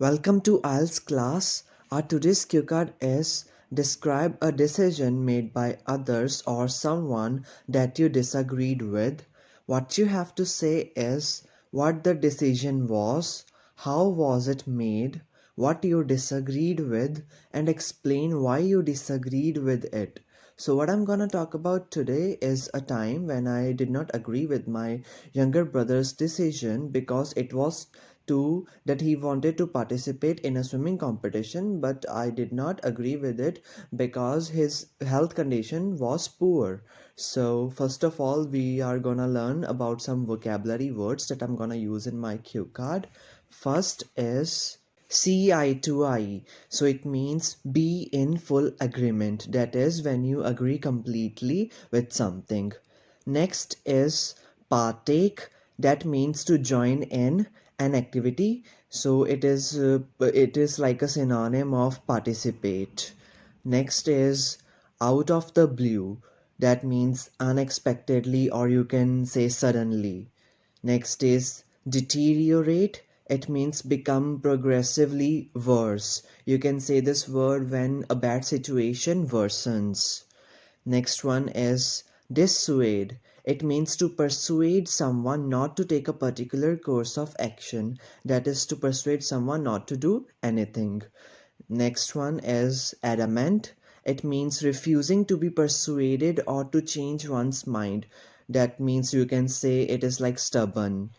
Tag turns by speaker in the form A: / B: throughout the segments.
A: Welcome to IELTS class. Our today's cue card is describe a decision made by others or someone that you disagreed with. What you have to say is what the decision was, how was it made, what you disagreed with, and explain why you disagreed with it. So, what I'm gonna talk about today is a time when I did not agree with my younger brother's decision because it was to that he wanted to participate in a swimming competition, but I did not agree with it because his health condition was poor. So, first of all, we are gonna learn about some vocabulary words that I'm gonna use in my cue card. First is see eye to eye. So it means be in full agreement. That is when you agree completely with something. Next is partake. That means to join in an activity. So it is like a synonym of participate. Next is out of the blue. That means unexpectedly, or you can say suddenly. Next is deteriorate. It means become progressively worse. You can say this word when a bad situation worsens. Next one is dissuade. It means to persuade someone not to take a particular course of action, that is, to persuade someone not to do anything. Next one is adamant. It means refusing to be persuaded or to change one's mind. That means you can say it is like stubborn.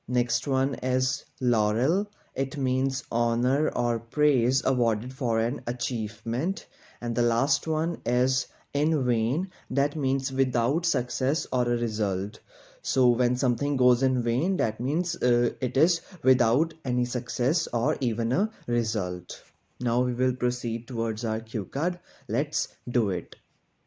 A: Next one is laurel. It means honor or praise awarded for an achievement. And the last one is in vain. That means without success or a result. So when something goes in vain, that means it is without any success or even a result. Now we will proceed towards our cue card. Let's do it.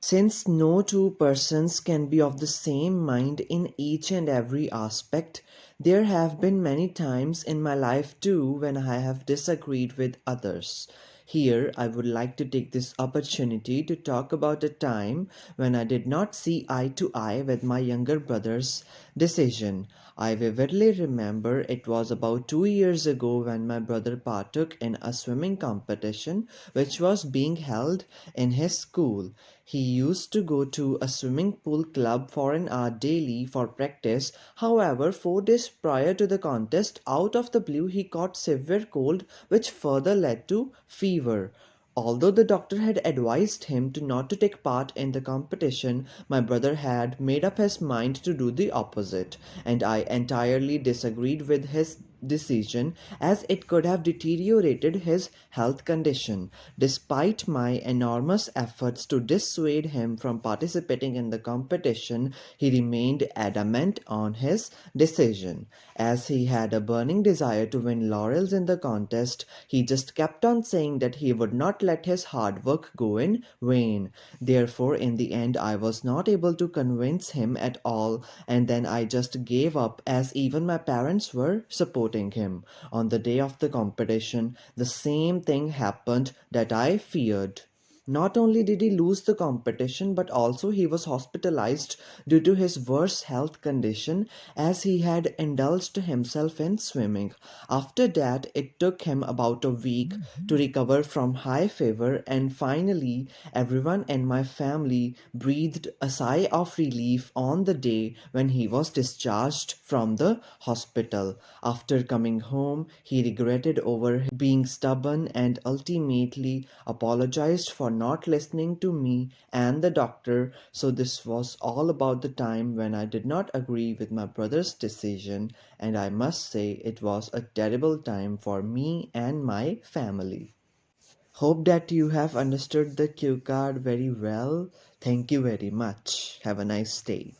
A: Since no two persons can be of the same mind in each and every aspect, there have been many times in my life too when I have disagreed with others. Here, I would like to take this opportunity to talk about a time when I did not see eye to eye with my younger brother's decision. I vividly remember it was about 2 years ago when my brother partook in a swimming competition which was being held in his school. He used to go to a swimming pool club for an hour daily for practice. However, 4 days prior to the contest, out of the blue, he caught severe cold, which further led to fever. Although the doctor had advised him to not to take part in the competition, my brother had made up his mind to do the opposite, and I entirely disagreed with his decision as it could have deteriorated his health condition. Despite my enormous efforts to dissuade him from participating in the competition, he remained adamant on his decision. As he had a burning desire to win laurels in the contest, he just kept on saying that he would not let his hard work go in vain. Therefore, in the end, I was not able to convince him at all, and then I just gave up as even my parents were supporting him. On the day of the competition, the same thing happened that I feared. Not only did he lose the competition, but also he was hospitalized due to his worse health condition as he had indulged himself in swimming. After that, it took him about a week to recover from high fever, and finally, everyone in my family breathed a sigh of relief on the day when he was discharged from the hospital. After coming home, he regretted over being stubborn and ultimately apologized for not listening to me and the doctor. So, this was all about the time when I did not agree with my brother's decision, and I must say it was a terrible time for me and my family. Hope that you have understood the cue card very well. Thank you very much. Have a nice day.